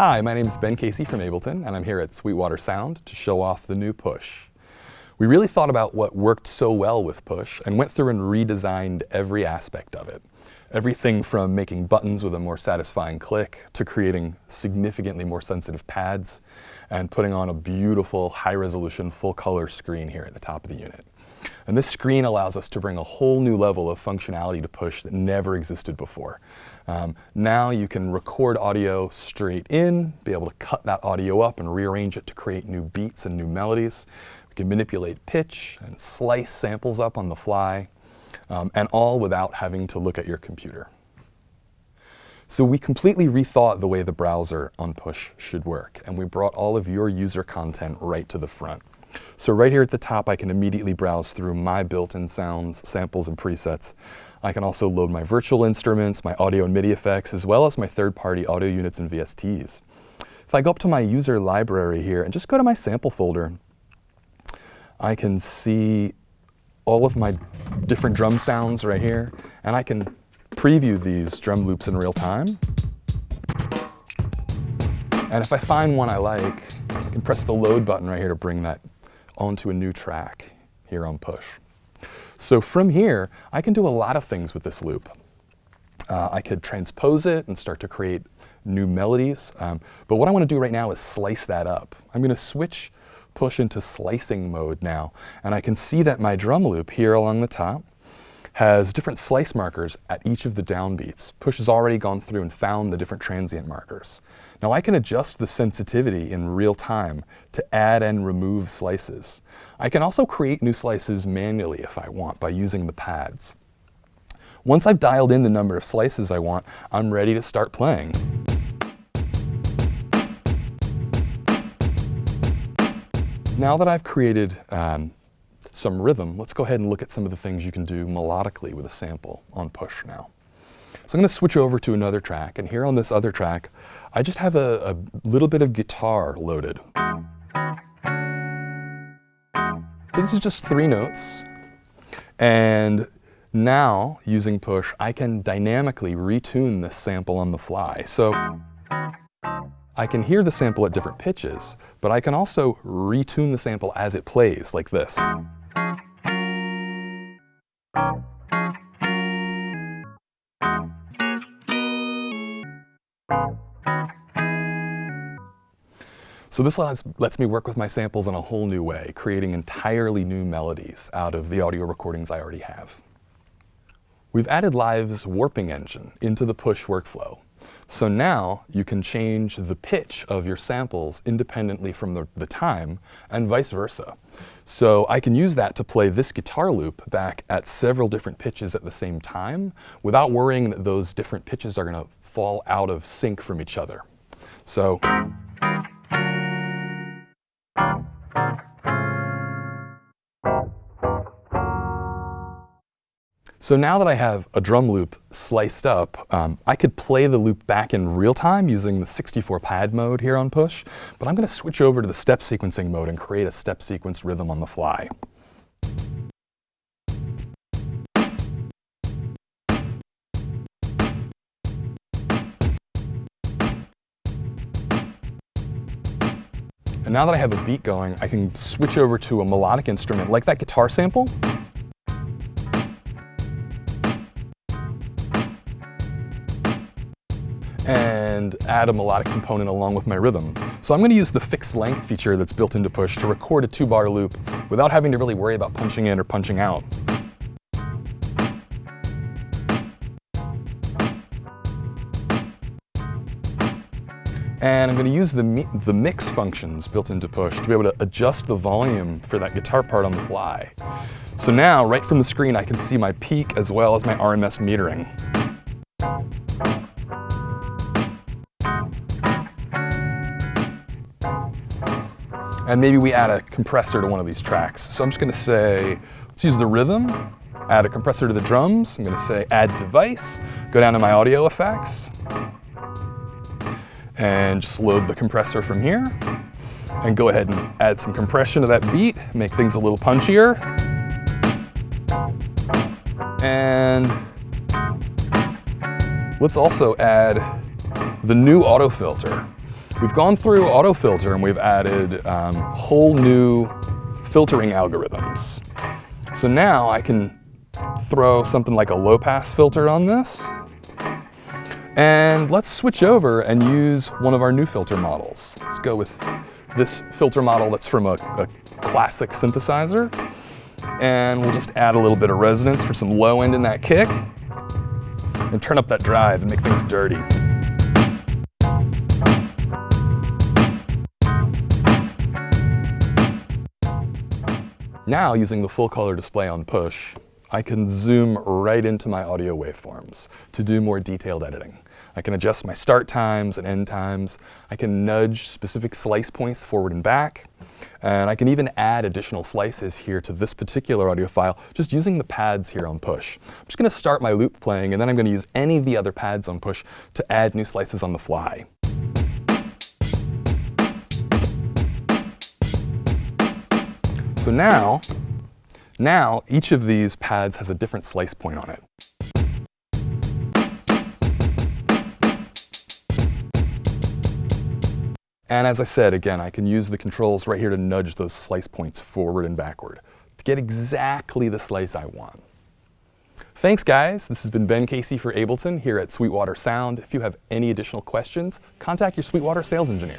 Hi, my name is Ben Casey from Ableton, and I'm here at Sweetwater Sound to show off the new Push. We really thought about what worked so well with Push and went through and redesigned every aspect of it. Everything from making buttons with a more satisfying click to creating significantly more sensitive pads and putting on a beautiful high-resolution full-color screen here at the top of the unit. And this screen allows us to bring a whole new level of functionality to Push that never existed before. Now you can record audio straight in, be able to cut that audio up and rearrange it to create new beats and new melodies. We can manipulate pitch and slice samples up on the fly, and all without having to look at your computer. So we completely rethought the way the browser on Push should work, and we brought all of your user content right to the front. So right here at the top, I can immediately browse through my built-in sounds, samples, and presets. I can also load my virtual instruments, my audio and MIDI effects, as well as my third-party audio units and VSTs. If I go up to my user library here and just go to my sample folder, I can see all of my different drum sounds right here, and I can preview these drum loops in real time. And if I find one I like, I can press the load button right here to bring that onto a new track here on Push. So from here, I can do a lot of things with this loop. I could transpose it and start to create new melodies, but what I want to do right now is slice that up. I'm going to switch Push into slicing mode now, and I can see that my drum loop here along the top has different slice markers at each of the downbeats. Push has already gone through and found the different transient markers. Now I can adjust the sensitivity in real time to add and remove slices. I can also create new slices manually if I want by using the pads. Once I've dialed in the number of slices I want, I'm ready to start playing. Now that I've created some rhythm, let's go ahead and look at some of the things you can do melodically with a sample on Push now. So I'm going to switch over to another track, and here on this other track, I just have a little bit of guitar loaded. So this is just 3 notes, and now, using Push, I can dynamically retune this sample on the fly. So I can hear the sample at different pitches, but I can also retune the sample as it plays, like this. So this lets me work with my samples in a whole new way, creating entirely new melodies out of the audio recordings I already have. We've added Live's warping engine into the Push workflow. So now you can change the pitch of your samples independently from the time, and vice versa. So I can use that to play this guitar loop back at several different pitches at the same time without worrying that those different pitches are going to fall out of sync from each other. So now that I have a drum loop sliced up, I could play the loop back in real time using the 64 pad mode here on Push, but I'm going to switch over to the step sequencing mode and create a step sequence rhythm on the fly. And now that I have a beat going, I can switch over to a melodic instrument like that guitar sample. And add a melodic component along with my rhythm. So I'm going to use the fixed length feature that's built into Push to record a 2-bar loop without having to really worry about punching in or punching out. And I'm going to use the mix functions built into Push to be able to adjust the volume for that guitar part on the fly. So now, right from the screen, I can see my peak as well as my RMS metering. And maybe we add a compressor to one of these tracks. So I'm just going to say, let's use the rhythm, add a compressor to the drums. I'm going to say add device, go down to my audio effects, and just load the compressor from here. And go ahead and add some compression to that beat, make things a little punchier. And let's also add the new auto filter. We've gone through autofilter and we've added whole new filtering algorithms. So now I can throw something like a low pass filter on this. And let's switch over and use one of our new filter models. Let's go with this filter model that's from a classic synthesizer. And we'll just add a little bit of resonance for some low end in that kick. And turn up that drive and make things dirty. Now, using the full color display on push, I can zoom right into my audio waveforms to do more detailed editing. I can adjust my start times and end times. I can nudge specific slice points forward and back. And I can even add additional slices here to this particular audio file just using the pads here on push. I'm just going to start my loop playing, and then I'm going to use any of the other pads on push to add new slices on the fly. So now each of these pads has a different slice point on it. And as I said, again, I can use the controls right here to nudge those slice points forward and backward to get exactly the slice I want. Thanks, guys. This has been Ben Casey for Ableton here at Sweetwater Sound. If you have any additional questions, contact your Sweetwater sales engineer.